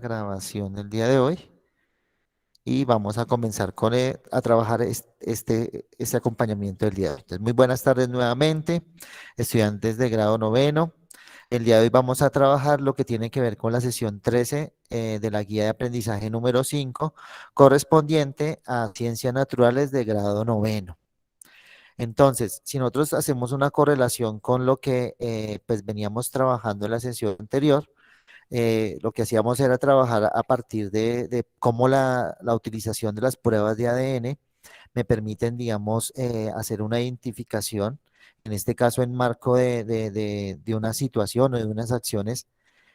Grabación del día de hoy y vamos a comenzar a trabajar este acompañamiento del día de hoy. Entonces, muy buenas tardes nuevamente, estudiantes de grado noveno. El día de hoy vamos a trabajar lo que tiene que ver con la sesión 13 de la guía de aprendizaje número 5, correspondiente a ciencias naturales de grado noveno. Entonces, si nosotros hacemos una correlación con lo que pues veníamos trabajando en la sesión anterior, lo que hacíamos era trabajar a partir de cómo la utilización de las pruebas de ADN me permiten, digamos, hacer una identificación, en este caso en marco de una situación o de unas acciones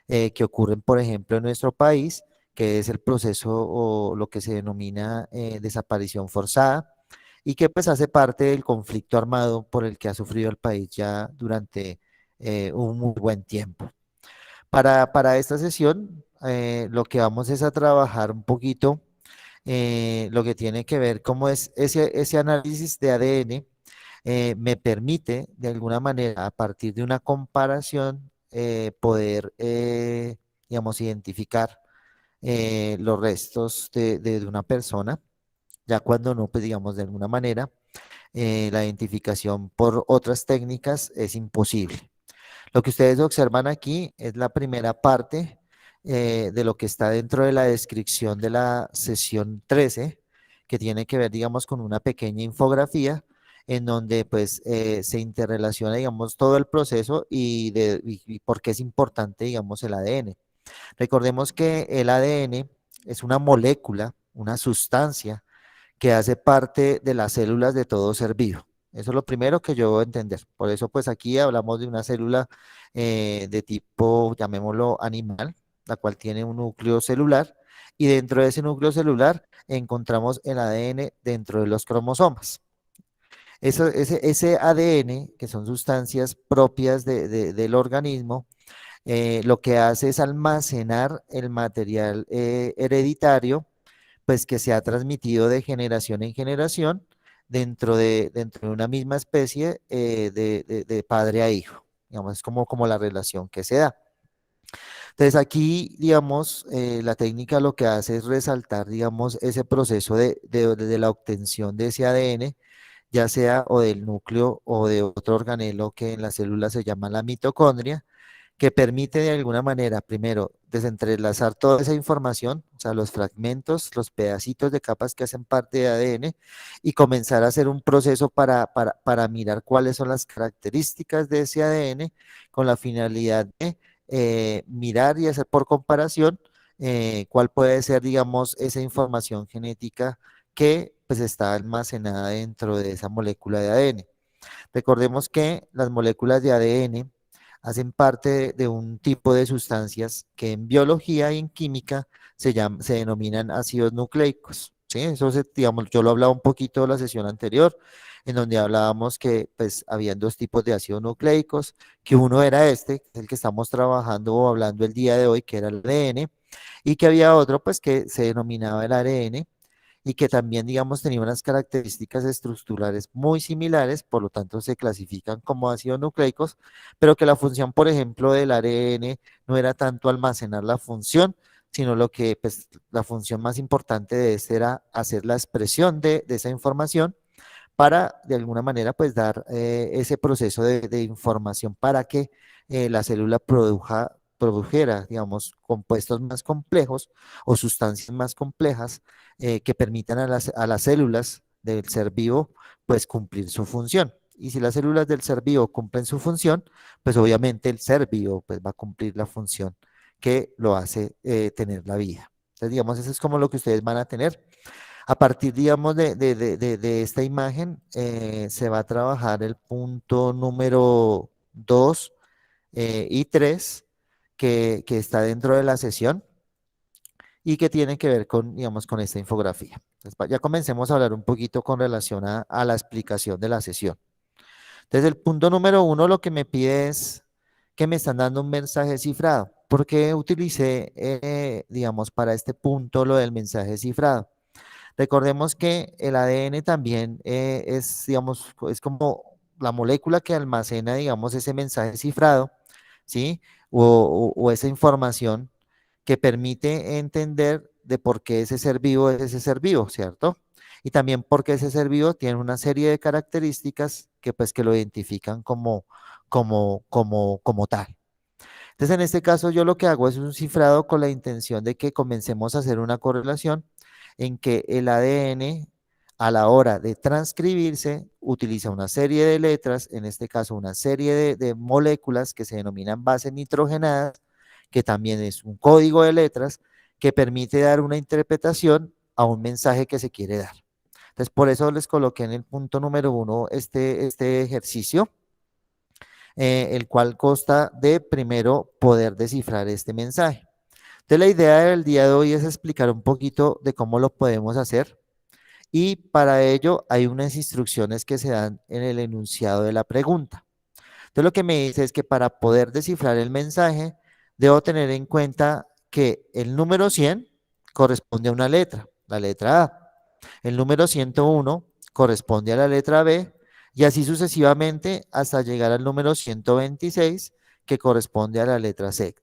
que ocurren, por ejemplo, en nuestro país, que es el proceso o lo que se denomina desaparición forzada y que pues hace parte del conflicto armado por el que ha sufrido el país ya durante un muy buen tiempo. Para esta sesión, lo que vamos es a trabajar un poquito lo que tiene que ver cómo es ese análisis de ADN me permite de alguna manera a partir de una comparación poder, digamos, identificar los restos de una persona, ya cuando no, pues digamos, de alguna manera la identificación por otras técnicas es imposible. Lo que ustedes observan aquí es la primera parte de lo que está dentro de la descripción de la sesión 13, que tiene que ver, digamos, con una pequeña infografía en donde pues se interrelaciona, digamos, todo el proceso y por qué es importante, digamos, el ADN. Recordemos que el ADN es una molécula, una sustancia que hace parte de las células de todo ser vivo. Eso es lo primero que yo debo entender. Por eso, pues aquí hablamos de una célula de tipo, llamémoslo animal, la cual tiene un núcleo celular, y dentro de ese núcleo celular encontramos el ADN dentro de los cromosomas. Ese ADN, que son sustancias propias del organismo, lo que hace es almacenar el material hereditario pues que se ha transmitido de generación en generación dentro de una misma especie de padre a hijo. Digamos, es como la relación que se da. Entonces aquí, digamos, la técnica lo que hace es resaltar, digamos, ese proceso de la obtención de ese ADN, ya sea o del núcleo o de otro organelo que en la célula se llama la mitocondria, que permite de alguna manera, primero, desentrelazar toda esa información, o sea, los fragmentos, los pedacitos de capas que hacen parte de ADN, y comenzar a hacer un proceso para mirar cuáles son las características de ese ADN con la finalidad de mirar y hacer por comparación cuál puede ser, digamos, esa información genética que pues está almacenada dentro de esa molécula de ADN. Recordemos que las moléculas de ADN hacen parte de un tipo de sustancias que en biología y en química se denominan ácidos nucleicos. ¿Sí? Eso, digamos, yo lo hablaba un poquito en la sesión anterior, en donde hablábamos que pues habían dos tipos de ácidos nucleicos, que uno era este, que es el que estamos trabajando o hablando el día de hoy, que era el ADN, y que había otro pues que se denominaba el ARN, y que también, digamos, tenía unas características estructurales muy similares, por lo tanto se clasifican como ácidos nucleicos, pero que la función, por ejemplo, del ARN no era tanto almacenar la función, sino lo que, pues, la función más importante de este era hacer la expresión de esa información para, de alguna manera, pues, dar ese proceso de información para que la célula produjera, digamos, compuestos más complejos o sustancias más complejas que permitan a las células del ser vivo pues cumplir su función. Y si las células del ser vivo cumplen su función, pues obviamente el ser vivo pues va a cumplir la función que lo hace tener la vida. Entonces, digamos, eso es como lo que ustedes van a tener. A partir, digamos, de esta imagen, se va a trabajar el punto número 2 y 3 que está dentro de la sesión y que tienen que ver con, digamos, con esta infografía. Entonces, ya comencemos a hablar un poquito con relación a la explicación de la sesión. Entonces, el punto número 1 lo que me pide es que me están dando un mensaje cifrado. ¿Por qué utilicé, digamos, para este punto lo del mensaje cifrado? Recordemos que el ADN también es, digamos, es como la molécula que almacena, digamos, ese mensaje cifrado, ¿sí? O esa información que permite entender de por qué ese ser vivo es ese ser vivo, ¿cierto? Y también porque ese ser vivo tiene una serie de características que pues que lo identifican como tal. Entonces, en este caso, yo lo que hago es un cifrado con la intención de que comencemos a hacer una correlación en que el ADN, a la hora de transcribirse, utiliza una serie de letras, en este caso una serie de moléculas que se denominan bases nitrogenadas, que también es un código de letras que permite dar una interpretación a un mensaje que se quiere dar. Entonces, por eso les coloqué en el punto número 1 este ejercicio, el cual consta de primero poder descifrar este mensaje. Entonces, la idea del día de hoy es explicar un poquito de cómo lo podemos hacer y para ello hay unas instrucciones que se dan en el enunciado de la pregunta. Entonces, lo que me dice es que para poder descifrar el mensaje, debo tener en cuenta que el número 100 corresponde a una letra, la letra A. El número 101 corresponde a la letra B y así sucesivamente hasta llegar al número 126 que corresponde a la letra Z.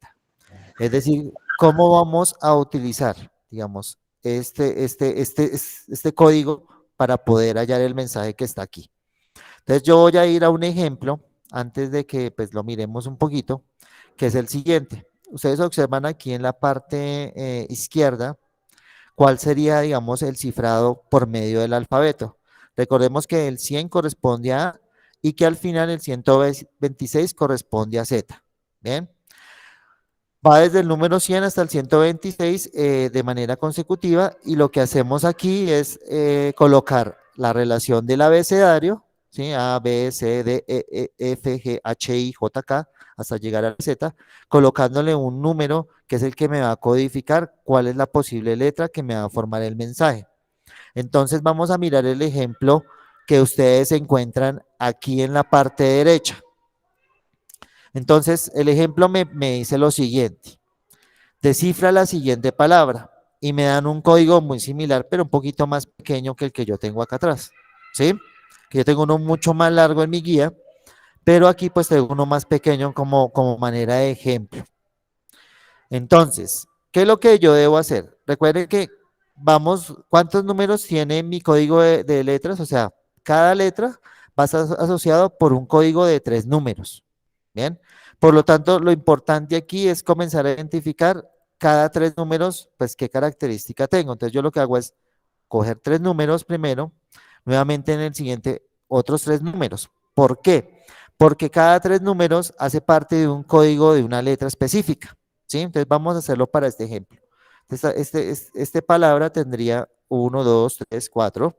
Es decir, ¿cómo vamos a utilizar, digamos, este código para poder hallar el mensaje que está aquí? Entonces yo voy a ir a un ejemplo antes de que pues lo miremos un poquito, que es el siguiente. Ustedes observan aquí en la parte izquierda cuál sería, digamos, el cifrado por medio del alfabeto. Recordemos que el 100 corresponde a A y que al final el 126 corresponde a Z. Bien, va desde el número 100 hasta el 126 de manera consecutiva y lo que hacemos aquí es colocar la relación del abecedario, ¿sí? A, B, C, D, F, G, H, I, J, K, hasta llegar a Z, colocándole un número que es el que me va a codificar cuál es la posible letra que me va a formar el mensaje. Entonces vamos a mirar el ejemplo que ustedes encuentran aquí en la parte derecha. Entonces el ejemplo me dice lo siguiente. Descifra la siguiente palabra y me dan un código muy similar, pero un poquito más pequeño que el que yo tengo acá atrás, ¿sí? Que yo tengo uno mucho más largo en mi guía, pero aquí pues tengo uno más pequeño como manera de ejemplo. Entonces, ¿qué es lo que yo debo hacer? Recuerden que vamos, ¿cuántos números tiene mi código de letras? O sea, cada letra va a estar asociado por un código de 3 números. Bien, por lo tanto, lo importante aquí es comenzar a identificar cada 3 números, pues qué característica tengo. Entonces, yo lo que hago es coger 3 números primero, nuevamente en el siguiente otros 3 números. ¿Por qué? Porque cada 3 números hace parte de un código de una letra específica. ¿Sí? Entonces, vamos a hacerlo para este ejemplo. Este palabra tendría 1, 2, 3, 4,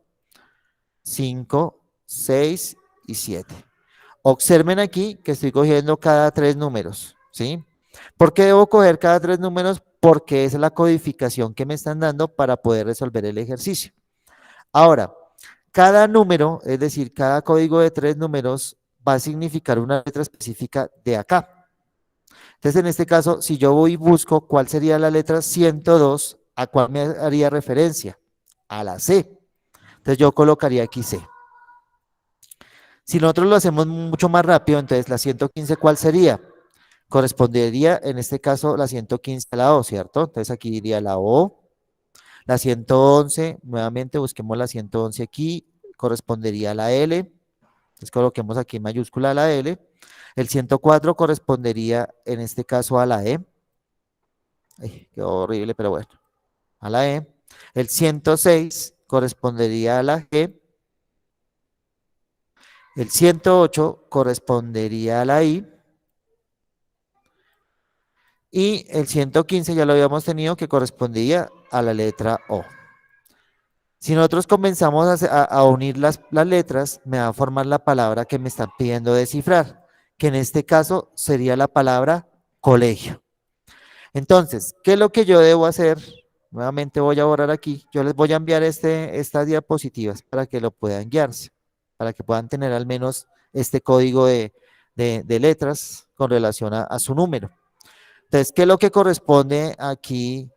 5, 6 y 7. Observen aquí que estoy cogiendo cada 3 números, ¿sí? ¿Por qué debo coger cada 3 números? Porque esa es la codificación que me están dando para poder resolver el ejercicio. Ahora, cada número, es decir, cada código de 3 números va a significar una letra específica de acá. Entonces, en este caso, si yo voy y busco cuál sería la letra 102, ¿a cuál me haría referencia? A la C. Entonces, yo colocaría aquí C. Si nosotros lo hacemos mucho más rápido, entonces la 115, ¿cuál sería? Correspondería, en este caso, la 115 a la O, ¿cierto? Entonces aquí diría la O. La 111, nuevamente busquemos la 111 aquí, correspondería a la L. Entonces coloquemos aquí en mayúscula la L. El 104 correspondería, en este caso, a la E. Ay, qué horrible, pero bueno, a la E. El 106 correspondería a la G. El 108 correspondería a la I. Y el 115 ya lo habíamos tenido que correspondía a la letra O. Si nosotros comenzamos a unir las letras, me va a formar la palabra que me están pidiendo descifrar, que en este caso sería la palabra colegio. Entonces, ¿qué es lo que yo debo hacer? Nuevamente voy a borrar aquí. Yo les voy a enviar estas diapositivas para que lo puedan guiarse, para que puedan tener al menos este código de letras con relación a su número. Entonces, ¿qué es lo que corresponde aquí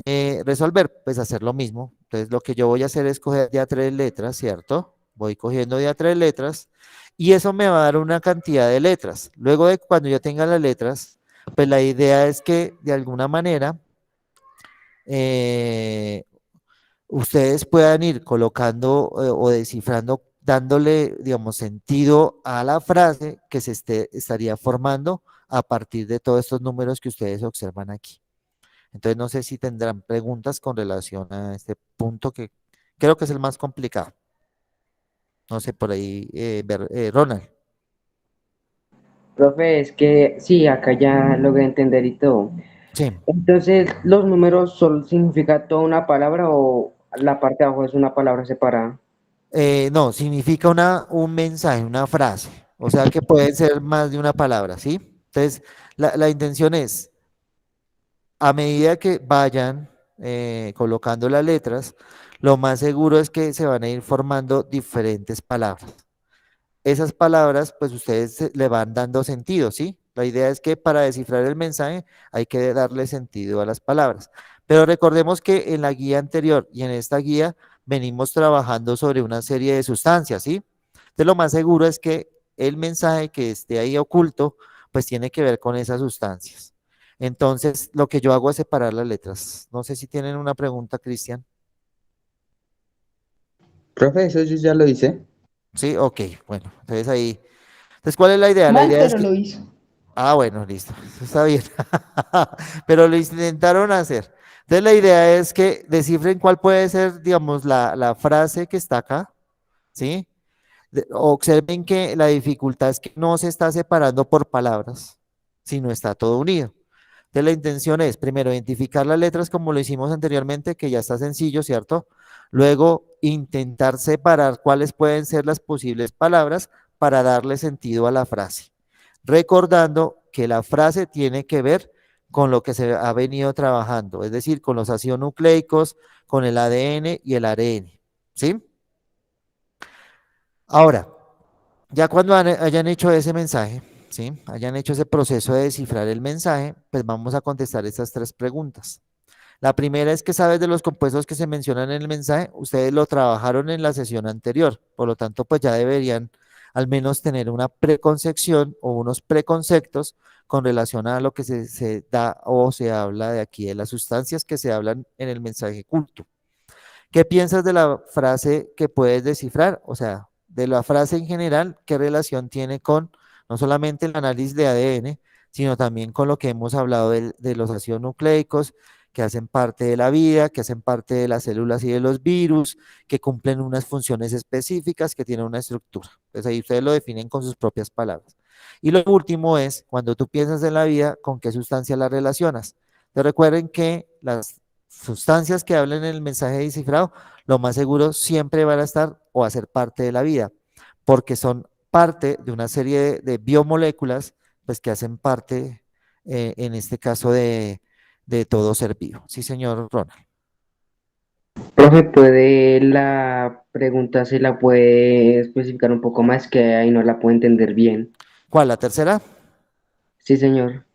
resolver? Pues hacer lo mismo. Entonces, lo que yo voy a hacer es coger de a 3 letras, ¿cierto? Voy cogiendo de a 3 letras y eso me va a dar una cantidad de letras. Luego de cuando yo tenga las letras, pues la idea es que de alguna manera eh, ustedes puedan ir colocando o descifrando, dándole, digamos, sentido a la frase que estaría formando a partir de todos estos números que ustedes observan aquí. Entonces, no sé si tendrán preguntas con relación a este punto que creo que es el más complicado. No sé, por ahí, Ronald. Profe, es que sí, acá ya logré entender y todo. Sí. Entonces, ¿los números solo significa toda una palabra o la parte de abajo es una palabra separada? No, significa un mensaje, una frase. O sea que puede ser más de una palabra, ¿sí? Entonces, la intención es, a medida que vayan colocando las letras, lo más seguro es que se van a ir formando diferentes palabras. Esas palabras, pues ustedes le van dando sentido, ¿sí? La idea es que para descifrar el mensaje hay que darle sentido a las palabras. Pero recordemos que en la guía anterior y en esta guía venimos trabajando sobre una serie de sustancias, ¿sí? Entonces lo más seguro es que el mensaje que esté ahí oculto, pues tiene que ver con esas sustancias. Entonces, lo que yo hago es separar las letras. No sé si tienen una pregunta, Cristian. Profe, eso yo ya lo hice. Sí, ok, bueno, entonces ahí. Entonces, ¿cuál es la idea? La Mal, idea es pero que lo hizo. ah, bueno, listo, eso está bien. Pero lo intentaron hacer. Entonces la idea es que descifren cuál puede ser, digamos, la frase que está acá, ¿sí? Observen que la dificultad es que no se está separando por palabras, sino está todo unido. Entonces la intención es, primero, identificar las letras como lo hicimos anteriormente, que ya está sencillo, ¿cierto? Luego, intentar separar cuáles pueden ser las posibles palabras para darle sentido a la frase recordando que la frase tiene que ver con lo que se ha venido trabajando, es decir, con los ácidos nucleicos, con el ADN y el ARN, ¿sí? Ahora, ya cuando hayan hecho ese mensaje, ¿sí? Hayan hecho ese proceso de descifrar el mensaje, pues vamos a contestar estas tres preguntas. La primera es que sabes de los compuestos que se mencionan en el mensaje, ustedes lo trabajaron en la sesión anterior, por lo tanto, pues ya deberían al menos tener una preconcepción o unos preconceptos con relación a lo que se da o se habla de aquí, de las sustancias que se hablan en el mensaje culto. ¿Qué piensas de la frase que puedes descifrar? O sea, de la frase en general, ¿qué relación tiene con no solamente el análisis de ADN, sino también con lo que hemos hablado de los ácidos nucleicos, que hacen parte de la vida, que hacen parte de las células y de los virus, que cumplen unas funciones específicas, que tienen una estructura? Pues ahí ustedes lo definen con sus propias palabras. Y lo último es, cuando tú piensas en la vida, ¿con qué sustancia la relacionas? Te recuerden que las sustancias que hablan en el mensaje descifrado, lo más seguro siempre van a estar o a ser parte de la vida, porque son parte de una serie de biomoléculas, pues que hacen parte, en este caso, de todo ser vivo. Sí, señor Ronald. Profe, ¿puede la pregunta se la puede especificar un poco más que ahí no la puedo entender bien? ¿Cuál? ¿La tercera? Sí, señor.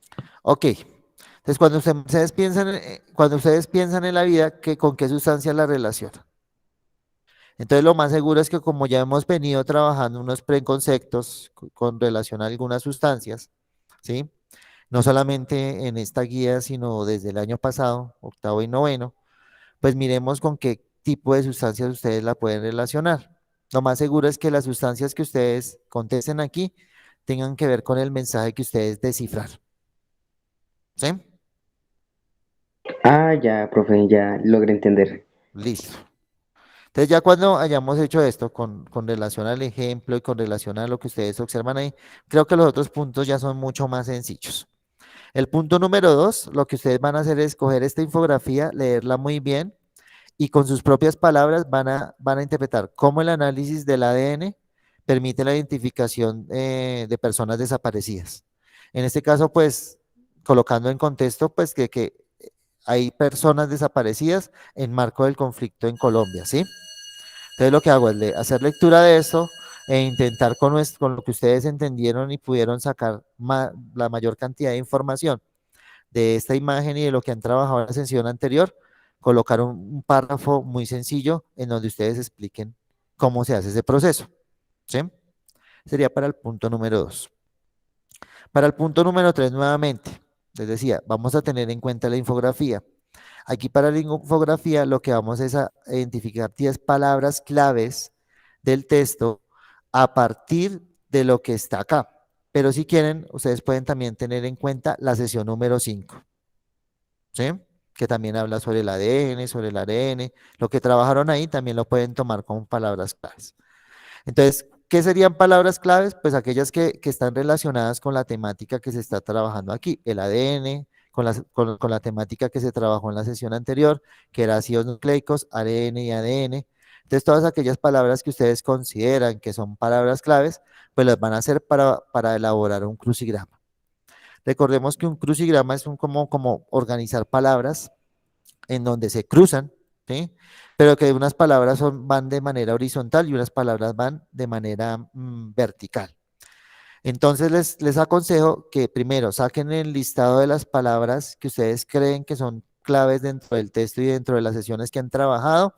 Ok. Entonces, cuando ustedes piensan en la vida, ¿con qué sustancia la relacionan? Entonces, lo más seguro es que como ya hemos venido trabajando unos preconceptos con relación a algunas sustancias, ¿sí? No solamente en esta guía, sino desde el año pasado, octavo y noveno, pues miremos con qué tipo de sustancias ustedes la pueden relacionar. Lo más seguro es que las sustancias que ustedes contesten aquí tengan que ver con el mensaje que ustedes descifraron, ¿sí? Ah, ya, profe, ya logré entender. Listo. Entonces ya cuando hayamos hecho esto con relación al ejemplo y con relación a lo que ustedes observan ahí, creo que los otros puntos ya son mucho más sencillos. El punto número dos, lo que ustedes van a hacer es coger esta infografía, leerla muy bien y con sus propias palabras van a interpretar cómo el análisis del ADN permite la identificación de personas desaparecidas. En este caso, pues, colocando en contexto, pues, que hay personas desaparecidas en marco del conflicto en Colombia, ¿sí? Entonces lo que hago es hacer lectura de esto e intentar con lo que ustedes entendieron y pudieron sacar la mayor cantidad de información de esta imagen y de lo que han trabajado en la sesión anterior, colocar un párrafo muy sencillo en donde ustedes expliquen cómo se hace ese proceso. ¿Sí? Sería para el punto número dos. Para el punto número tres, nuevamente, les decía, vamos a tener en cuenta la infografía. Aquí para la infografía lo que vamos es a identificar 10 palabras claves del texto a partir de lo que está acá. Pero si quieren, ustedes pueden también tener en cuenta la sesión número 5, ¿sí? Que también habla sobre el ADN, sobre el ARN. Lo que trabajaron ahí también lo pueden tomar como palabras claves. Entonces, ¿qué serían palabras claves? Pues aquellas que están relacionadas con la temática que se está trabajando aquí, el ADN, con la temática que se trabajó en la sesión anterior, que era ácidos nucleicos, ARN y ADN. Entonces, todas aquellas palabras que ustedes consideran que son palabras claves, pues las van a hacer para elaborar un crucigrama. Recordemos que un crucigrama es como organizar palabras en donde se cruzan, ¿sí? Pero que unas palabras van de manera horizontal y unas palabras van de manera vertical. Entonces les aconsejo que primero saquen el listado de las palabras que ustedes creen que son claves dentro del texto y dentro de las sesiones que han trabajado.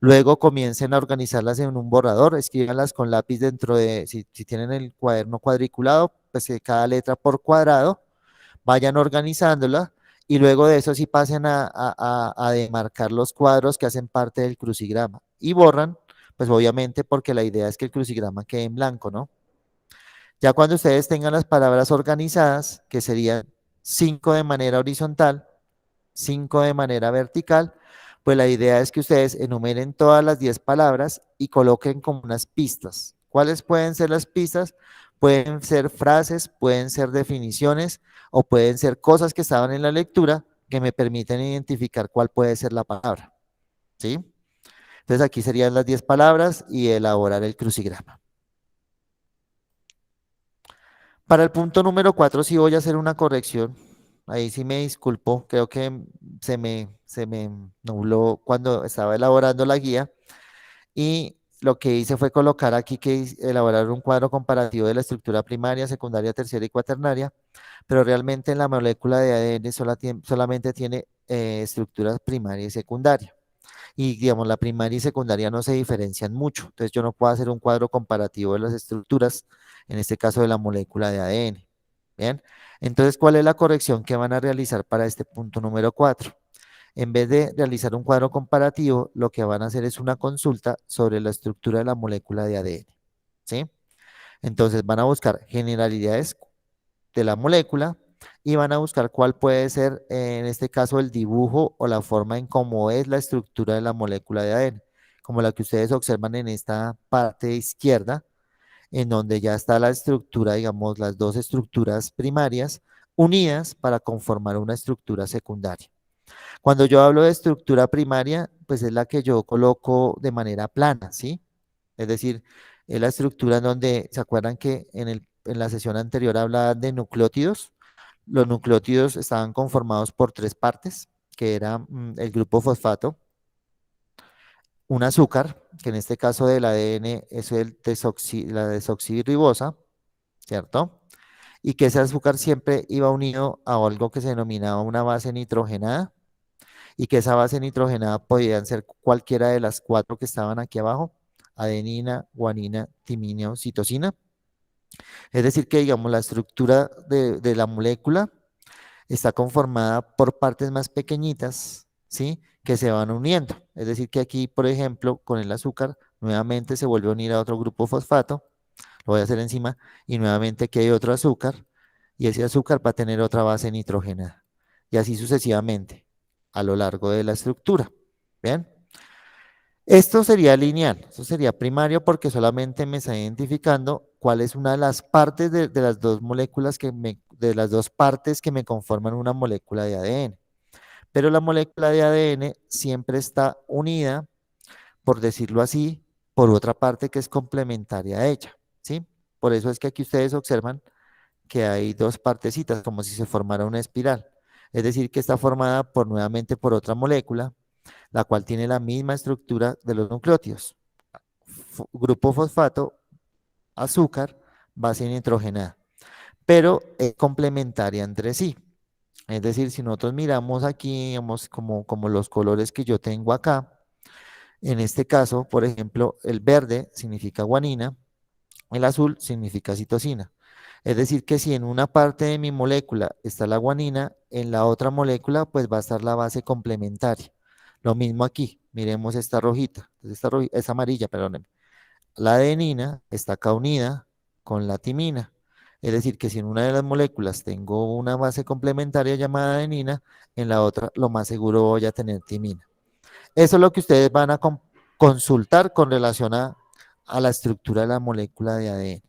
Luego comiencen a organizarlas en un borrador, escríbanlas con lápiz dentro de, si tienen el cuaderno cuadriculado, pues cada letra por cuadrado, vayan organizándola y luego de eso sí pasen a demarcar los cuadros que hacen parte del crucigrama y borran, pues obviamente porque la idea es que el crucigrama quede en blanco, ¿no? Ya cuando ustedes tengan las palabras organizadas, que serían 5 de manera horizontal, 5 de manera vertical, pues la idea es que ustedes enumeren todas las 10 palabras y coloquen como unas pistas. ¿Cuáles pueden ser las pistas? Pueden ser frases, pueden ser definiciones o pueden ser cosas que estaban en la lectura que me permiten identificar cuál puede ser la palabra. ¿Sí? Entonces aquí serían las 10 palabras y elaborar el crucigrama. Para el punto número 4 sí voy a hacer una corrección. Ahí sí me disculpo, creo que se me nubló cuando estaba elaborando la guía y lo que hice fue colocar aquí elaborar un cuadro comparativo de la estructura primaria, secundaria, terciaria y cuaternaria, pero realmente en la molécula de ADN solamente tiene estructuras primaria y secundaria. Y digamos, la primaria y secundaria no se diferencian mucho, entonces yo no puedo hacer un cuadro comparativo de las estructuras, en este caso de la molécula de ADN. Bien, entonces, ¿cuál es la corrección que van a realizar para este punto número 4? En vez de realizar un cuadro comparativo, lo que van a hacer es una consulta sobre la estructura de la molécula de ADN. ¿Sí? Entonces van a buscar generalidades de la molécula y van a buscar cuál puede ser, en este caso, el dibujo o la forma en cómo es la estructura de la molécula de ADN, como la que ustedes observan en esta parte izquierda, en donde ya está la estructura, digamos, las dos estructuras primarias unidas para conformar una estructura secundaria. Cuando yo hablo de estructura primaria, pues es la que yo coloco de manera plana, ¿sí? Es decir, es la estructura en donde, ¿se acuerdan que en la sesión anterior hablaba de nucleótidos? Los nucleótidos estaban conformados por tres partes, que era el grupo fosfato, un azúcar, que en este caso del ADN es la desoxirribosa, ¿cierto? Y que ese azúcar siempre iba unido a algo que se denominaba una base nitrogenada, y que esa base nitrogenada podían ser cualquiera de las cuatro que estaban aquí abajo, adenina, guanina, timina o citosina. Es decir, que digamos la estructura de la molécula está conformada por partes más pequeñitas, ¿sí? Que se van uniendo. Es decir, que aquí, por ejemplo, con el azúcar, nuevamente se vuelve a unir a otro grupo fosfato, lo voy a hacer encima, y nuevamente aquí hay otro azúcar, y ese azúcar va a tener otra base nitrogenada, y así sucesivamente, a lo largo de la estructura. ¿Bien? Esto sería lineal, esto sería primario porque solamente me está identificando cuál es una de las partes de las dos moléculas de las dos partes que me conforman una molécula de ADN. Pero la molécula de ADN siempre está unida, por decirlo así, por otra parte que es complementaria a ella, ¿sí? Por eso es que aquí ustedes observan que hay dos partecitas, como si se formara una espiral. Es decir, que está formada nuevamente por otra molécula la cual tiene la misma estructura de los nucleótidos. Grupo fosfato, azúcar, base nitrogenada, pero es complementaria entre sí. Es decir, si nosotros miramos aquí, digamos, como los colores que yo tengo acá, en este caso, por ejemplo, el verde significa guanina, el azul significa citosina. Es decir, que si en una parte de mi molécula está la guanina, en la otra molécula pues va a estar la base complementaria. Lo mismo aquí, miremos esta rojita, es amarilla, perdón. La adenina está acá unida con la timina. Es decir, que si en una de las moléculas tengo una base complementaria llamada adenina, en la otra lo más seguro voy a tener timina. Eso es lo que ustedes van a consultar con relación a la estructura de la molécula de ADN.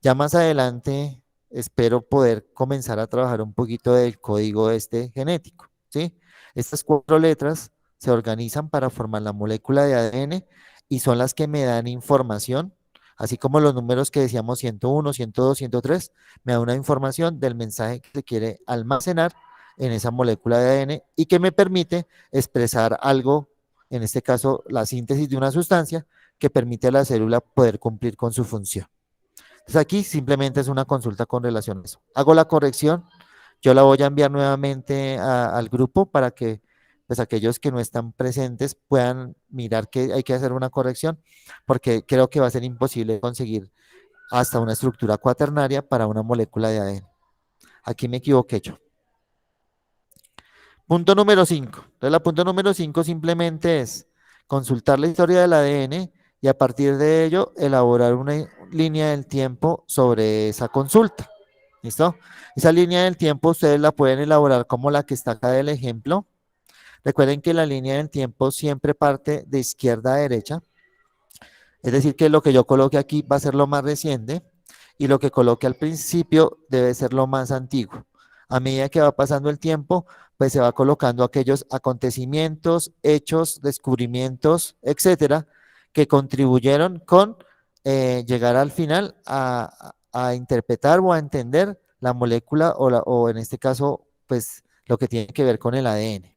Ya más adelante espero poder comenzar a trabajar un poquito del código este genético, ¿sí? Estas cuatro letras se organizan para formar la molécula de ADN y son las que me dan información, así como los números que decíamos 101, 102, 103, me da una información del mensaje que se quiere almacenar en esa molécula de ADN y que me permite expresar algo, en este caso la síntesis de una sustancia que permite a la célula poder cumplir con su función. Entonces aquí simplemente es una consulta con relación a eso. Hago la corrección, yo la voy a enviar nuevamente al grupo para que pues aquellos que no están presentes puedan mirar que hay que hacer una corrección, porque creo que va a ser imposible conseguir hasta una estructura cuaternaria para una molécula de ADN. Aquí me equivoqué yo. Punto número 5. Entonces la punto número 5 simplemente es consultar la historia del ADN y a partir de ello elaborar una línea del tiempo sobre esa consulta. ¿Listo? Esa línea del tiempo ustedes la pueden elaborar como la que está acá del ejemplo. Recuerden que la línea del tiempo siempre parte de izquierda a derecha. Es decir, que lo que yo coloque aquí va a ser lo más reciente y lo que coloque al principio debe ser lo más antiguo. A medida que va pasando el tiempo, pues se va colocando aquellos acontecimientos, hechos, descubrimientos, etcétera, que contribuyeron con llegar al final a interpretar o a entender la molécula o en este caso, pues lo que tiene que ver con el ADN.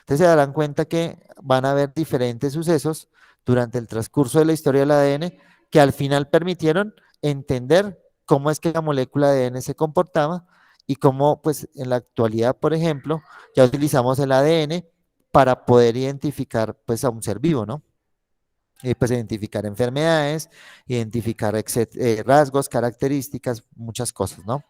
Entonces se darán cuenta que van a haber diferentes sucesos durante el transcurso de la historia del ADN que al final permitieron entender cómo es que la molécula de ADN se comportaba y cómo, pues, en la actualidad, por ejemplo, ya utilizamos el ADN para poder identificar, pues, a un ser vivo, ¿no? Y pues identificar enfermedades, identificar rasgos, características, muchas cosas, ¿no?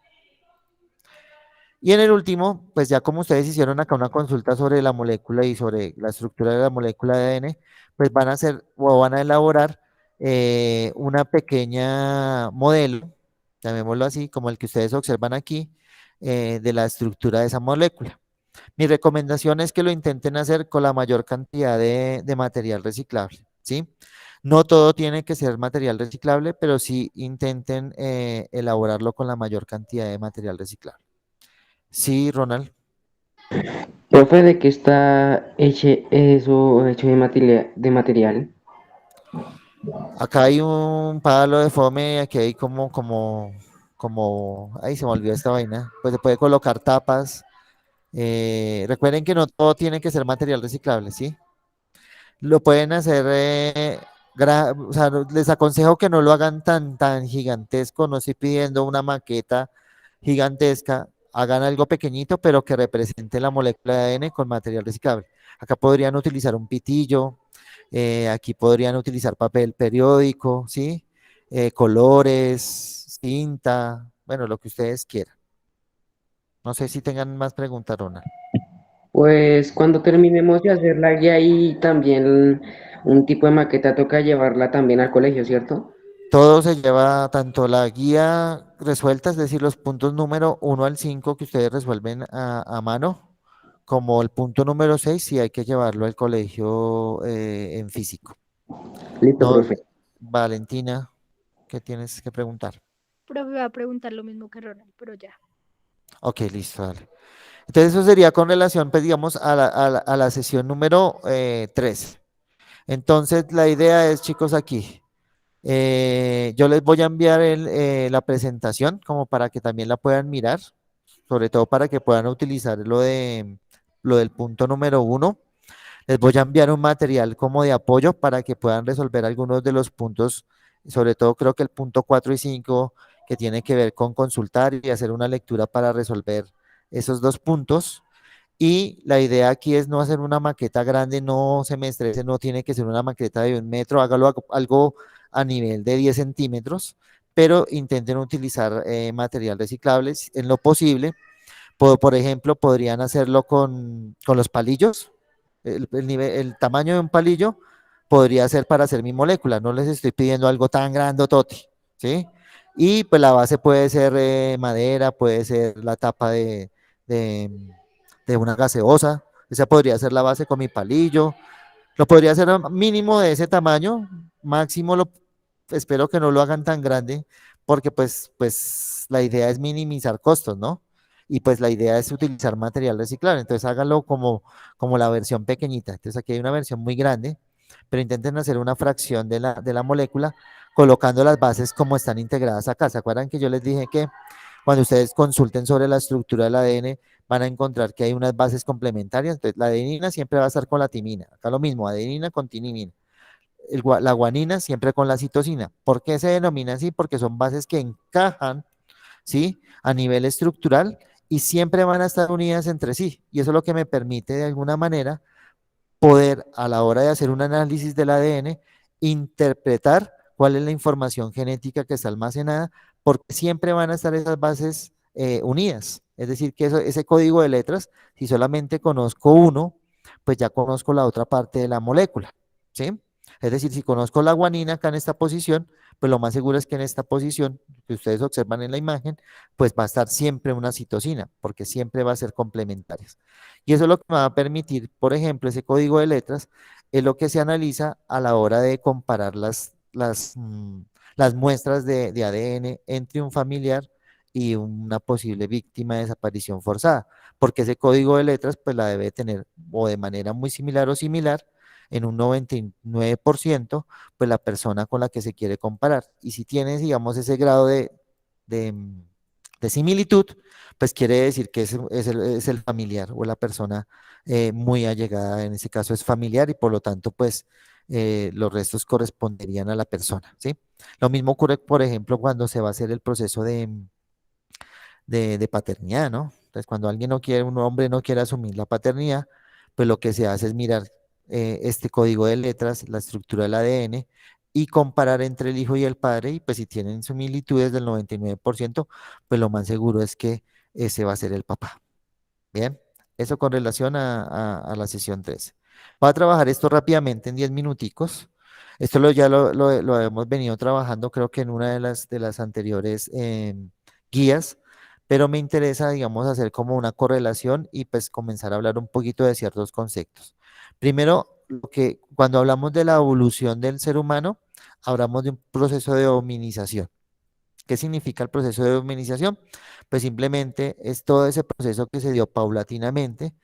Y en el último, pues ya como ustedes hicieron acá una consulta sobre la molécula y sobre la estructura de la molécula de ADN, pues van a hacer o van a elaborar una pequeña modelo, llamémoslo así, como el que ustedes observan aquí, de la estructura de esa molécula. Mi recomendación es que lo intenten hacer con la mayor cantidad de material reciclable, ¿sí? No todo tiene que ser material reciclable, pero sí intenten elaborarlo con la mayor cantidad de material reciclable. Sí, Ronald. Profe, ¿de qué está hecho de material? Acá hay un palo de fome, aquí hay ahí se me olvidó esta vaina. Pues se puede colocar tapas. Recuerden que no todo tiene que ser material reciclable, ¿sí? Lo pueden hacer, o sea, les aconsejo que no lo hagan tan gigantesco, no estoy pidiendo una maqueta gigantesca, hagan algo pequeñito, pero que represente la molécula de ADN con material reciclable. Acá podrían utilizar un pitillo, aquí podrían utilizar papel periódico, ¿sí? Colores, cinta, bueno, lo que ustedes quieran. No sé si tengan más preguntas, Ronald. Pues cuando terminemos de hacer la guía y también un tipo de maqueta toca llevarla también al colegio, ¿cierto? Todo se lleva tanto la guía resuelta, es decir, los puntos número 1 al 5 que ustedes resuelven a mano, como el punto número 6 si hay que llevarlo al colegio en físico. Listo, No, profe. Valentina, ¿qué tienes que preguntar? Profe, va a preguntar lo mismo que Ronald, pero ya. Ok, listo, dale. Entonces eso sería con relación, pues digamos, a la sesión número 3. Entonces la idea es, chicos, aquí. Yo les voy a enviar la presentación como para que también la puedan mirar, sobre todo para que puedan utilizar lo del punto número 1. Les voy a enviar un material como de apoyo para que puedan resolver algunos de los puntos, sobre todo creo que el punto 4 y 5 que tiene que ver con consultar y hacer una lectura para resolver esos dos puntos. Y la idea aquí es no hacer una maqueta grande, no se me estrese, no tiene que ser una maqueta de 1 metro, hágalo algo a nivel de 10 centímetros pero intenten utilizar material reciclable en lo posible. Por ejemplo, podrían hacerlo con los palillos. El tamaño de un palillo podría ser para hacer mi molécula. No les estoy pidiendo algo tan grandotote, ¿sí? Y pues la base puede ser madera, puede ser la tapa de, de una gaseosa. Esa podría ser la base con mi palillo. Lo podría hacer mínimo de ese tamaño, máximo espero que no lo hagan tan grande, porque pues la idea es minimizar costos, ¿no? Y pues la idea es utilizar material reciclable, entonces háganlo como la versión pequeñita. Entonces aquí hay una versión muy grande, pero intenten hacer una fracción de la molécula colocando las bases como están integradas acá. ¿Se acuerdan que yo les dije que cuando ustedes consulten sobre la estructura del ADN, van a encontrar que hay unas bases complementarias? Entonces, la adenina siempre va a estar con la timina. Acá lo mismo, adenina con timina. La guanina siempre con la citosina. ¿Por qué se denomina así? Porque son bases que encajan, ¿sí? A nivel estructural y siempre van a estar unidas entre sí. Y eso es lo que me permite, de alguna manera, poder, a la hora de hacer un análisis del ADN, interpretar cuál es la información genética que está almacenada, porque siempre van a estar esas bases unidas. Es decir, que ese código de letras, si solamente conozco uno, pues ya conozco la otra parte de la molécula, ¿sí? Es decir, si conozco la guanina acá en esta posición, pues lo más seguro es que en esta posición que ustedes observan en la imagen, pues va a estar siempre una citosina, porque siempre va a ser complementarias. Y eso es lo que me va a permitir, por ejemplo, ese código de letras es lo que se analiza a la hora de comparar las muestras de ADN entre un familiar y una posible víctima de desaparición forzada, porque ese código de letras pues la debe tener o de manera muy similar o similar en un 99%, pues la persona con la que se quiere comparar. Y si tienes, digamos, ese grado de, de similitud, pues quiere decir que es el familiar o la persona muy allegada, en ese caso es familiar y por lo tanto, pues los restos corresponderían a la persona, ¿sí? Lo mismo ocurre, por ejemplo, cuando se va a hacer el proceso de paternidad, ¿no? Entonces, cuando alguien no quiere, un hombre no quiere asumir la paternidad, pues lo que se hace es mirar este código de letras, la estructura del ADN y comparar entre el hijo y el padre, y pues si tienen similitudes del 99%, pues lo más seguro es que ese va a ser el papá. Bien, eso con relación a la sesión 3. Voy a trabajar esto rápidamente en 10 minuticos. Esto ya lo hemos venido trabajando, creo que en una de las anteriores guías, pero me interesa, digamos, hacer como una correlación y pues comenzar a hablar un poquito de ciertos conceptos. Primero, cuando hablamos de la evolución del ser humano, hablamos de un proceso de hominización. ¿Qué significa el proceso de humanización? Pues simplemente es todo ese proceso que se dio paulatinamente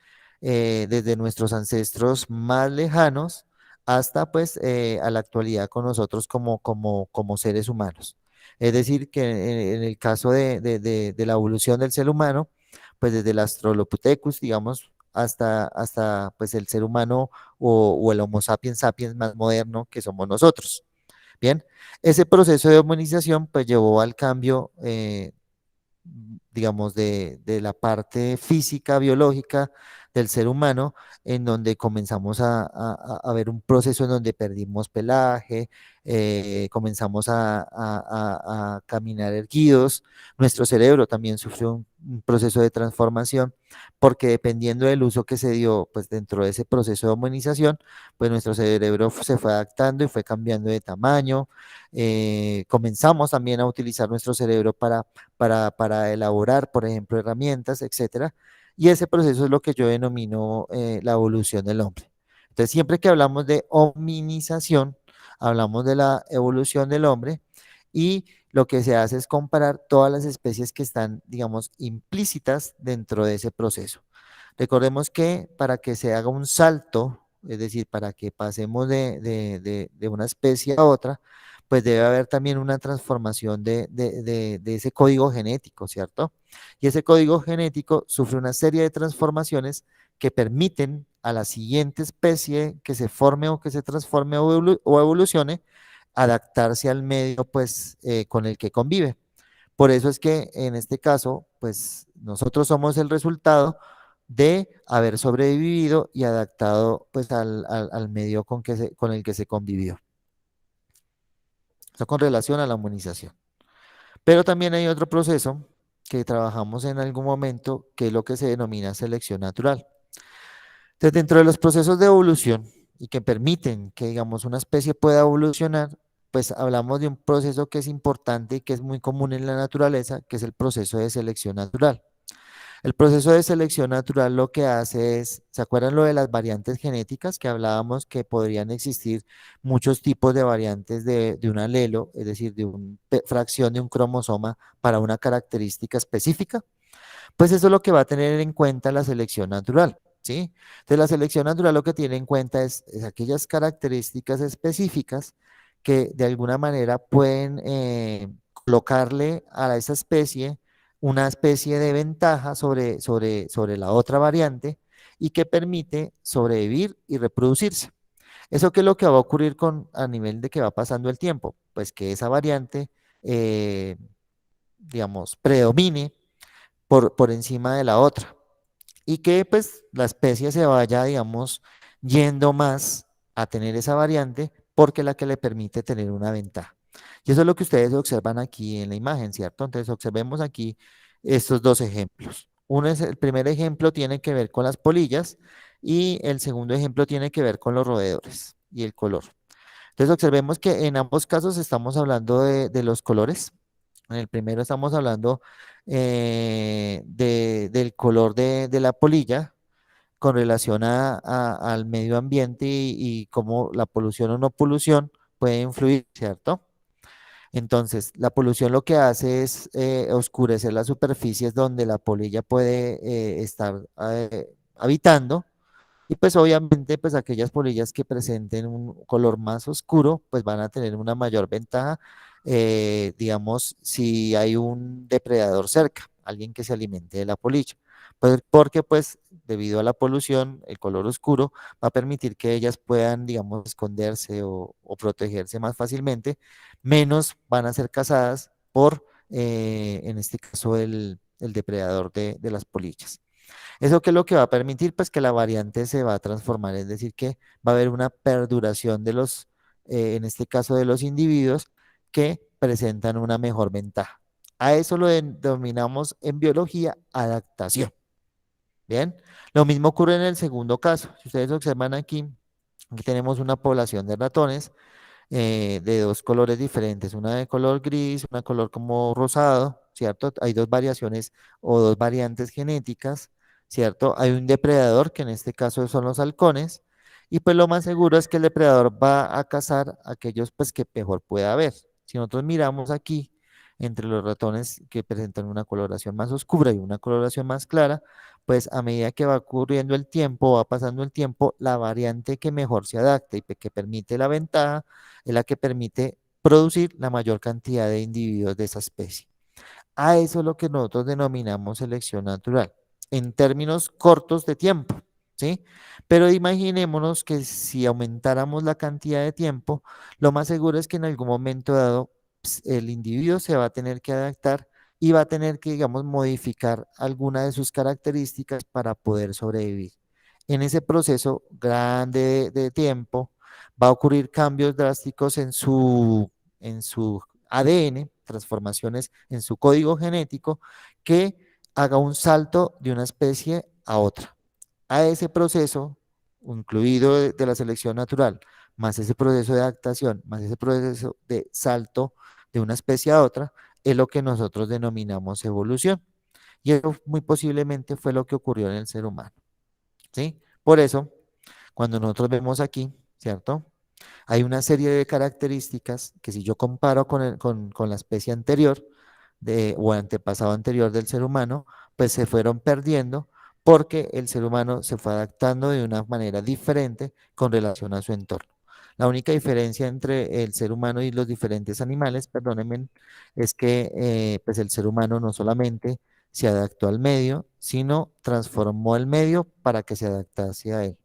desde nuestros ancestros más lejanos hasta pues a la actualidad con nosotros como seres humanos. Es decir, que en el caso de la evolución del ser humano, pues desde el Australopithecus, digamos, hasta pues el ser humano o el Homo sapiens sapiens más moderno que somos nosotros. Bien, ese proceso de humanización pues llevó al cambio, digamos, de la parte física, biológica del ser humano, en donde comenzamos a ver un proceso en donde perdimos pelaje, comenzamos a caminar erguidos. Nuestro cerebro también sufrió un proceso de transformación, porque dependiendo del uso que se dio, pues dentro de ese proceso de humanización, pues nuestro cerebro se fue adaptando y fue cambiando de tamaño. Comenzamos también a utilizar nuestro cerebro para elaborar, por ejemplo, herramientas, etcétera. Y ese proceso es lo que yo denomino la evolución del hombre. Entonces, siempre que hablamos de hominización, hablamos de la evolución del hombre y lo que se hace es comparar todas las especies que están, digamos, implícitas dentro de ese proceso. Recordemos que para que se haga un salto, es decir, para que pasemos de una especie a otra, pues debe haber también una transformación de ese código genético, ¿cierto? Y ese código genético sufre una serie de transformaciones que permiten a la siguiente especie que se forme o que se transforme o evolucione, adaptarse al medio pues con el que convive. Por eso es que en este caso, pues nosotros somos el resultado de haber sobrevivido y adaptado pues al medio con el que se convivió. Eso con relación a la inmunización. Pero también hay otro proceso que trabajamos en algún momento, que es lo que se denomina selección natural. Entonces, dentro de los procesos de evolución y que permiten que, digamos, una especie pueda evolucionar, pues hablamos de un proceso que es importante y que es muy común en la naturaleza, que es el proceso de selección natural. El proceso de selección natural lo que hace es, ¿se acuerdan lo de las variantes genéticas que hablábamos que podrían existir muchos tipos de variantes de un alelo, es decir, de una fracción de un cromosoma para una característica específica? Pues eso es lo que va a tener en cuenta la selección natural, ¿sí? Entonces la selección natural lo que tiene en cuenta es aquellas características específicas que de alguna manera pueden colocarle a esa especie una especie de ventaja sobre la otra variante y que permite sobrevivir y reproducirse. ¿Eso qué es lo que va a ocurrir a nivel de que va pasando el tiempo? Pues que esa variante, eh, digamos, predomine por encima de la otra y que pues la especie se vaya, digamos, yendo más a tener esa variante porque es la que le permite tener una ventaja. Y eso es lo que ustedes observan aquí en la imagen, ¿cierto? Entonces observemos aquí estos dos ejemplos. El primer ejemplo tiene que ver con las polillas y el segundo ejemplo tiene que ver con los roedores y el color. Entonces observemos que en ambos casos estamos hablando de los colores. En el primero estamos hablando del color de la polilla con relación al medio ambiente y cómo la polución o no polución puede influir, ¿cierto? Entonces, la polución lo que hace es oscurecer las superficies donde la polilla puede estar habitando y pues obviamente pues aquellas polillas que presenten un color más oscuro pues van a tener una mayor ventaja, digamos, si hay un depredador cerca, alguien que se alimente de la polilla. Pues porque pues debido a la polución, el color oscuro va a permitir que ellas puedan, digamos, esconderse o protegerse más fácilmente, menos van a ser cazadas por, en este caso, el depredador de las polillas. ¿Eso qué es lo que va a permitir? Pues que la variante se va a transformar, es decir, que va a haber una perduración en este caso de los individuos que presentan una mejor ventaja. A eso lo denominamos en biología adaptación. Bien, lo mismo ocurre en el segundo caso. Si ustedes observan aquí, aquí tenemos una población de ratones de dos colores diferentes, una de color gris, una color como rosado, ¿cierto? Hay dos variaciones o dos variantes genéticas, ¿cierto? Hay un depredador, que en este caso son los halcones, y pues lo más seguro es que el depredador va a cazar aquellos pues que mejor pueda ver. Si nosotros miramos aquí, entre los ratones que presentan una coloración más oscura y una coloración más clara, pues a medida que va ocurriendo el tiempo, va pasando el tiempo, la variante que mejor se adapta y que permite la ventaja es la que permite producir la mayor cantidad de individuos de esa especie. A eso es lo que nosotros denominamos selección natural, en términos cortos de tiempo, ¿sí? Pero imaginémonos que si aumentáramos la cantidad de tiempo, lo más seguro es que en algún momento dado el individuo se va a tener que adaptar y va a tener que, digamos, modificar alguna de sus características para poder sobrevivir. En ese proceso grande de tiempo va a ocurrir cambios drásticos en su ADN, transformaciones en su código genético, que haga un salto de una especie a otra. A ese proceso, incluido de la selección natural, más ese proceso de adaptación, más ese proceso de salto de una especie a otra, es lo que nosotros denominamos evolución. Y eso muy posiblemente fue lo que ocurrió en el ser humano, ¿sí? Por eso, cuando nosotros vemos aquí, ¿cierto? Hay una serie de características que si yo comparo con la especie anterior o antepasado anterior del ser humano, pues se fueron perdiendo porque el ser humano se fue adaptando de una manera diferente con relación a su entorno. La única diferencia entre el ser humano y los diferentes animales, perdónenme, es que pues el ser humano no solamente se adaptó al medio, sino transformó el medio para que se adaptase a él.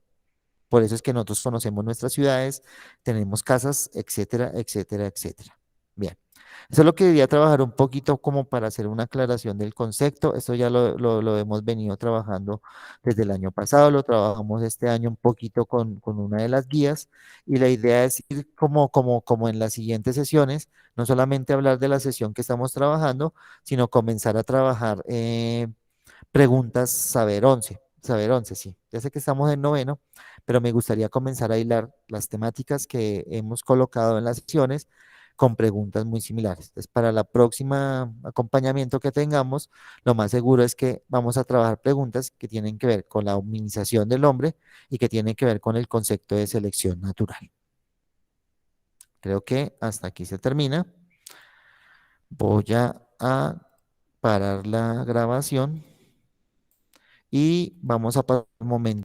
Por eso es que nosotros conocemos nuestras ciudades, tenemos casas, etcétera, etcétera, etcétera. Bien. Eso es lo que quería trabajar un poquito como para hacer una aclaración del concepto. Esto ya lo hemos venido trabajando desde el año pasado, lo trabajamos este año un poquito con una de las guías y la idea es ir como en las siguientes sesiones, no solamente hablar de la sesión que estamos trabajando, sino comenzar a trabajar preguntas saber 11, sí. Ya sé que estamos en noveno, pero me gustaría comenzar a hilar las temáticas que hemos colocado en las sesiones con preguntas muy similares. Entonces, para la próxima acompañamiento que tengamos, lo más seguro es que vamos a trabajar preguntas que tienen que ver con la hominización del hombre y que tienen que ver con el concepto de selección natural. Creo que hasta aquí se termina. Voy a parar la grabación y vamos a pasar un momento.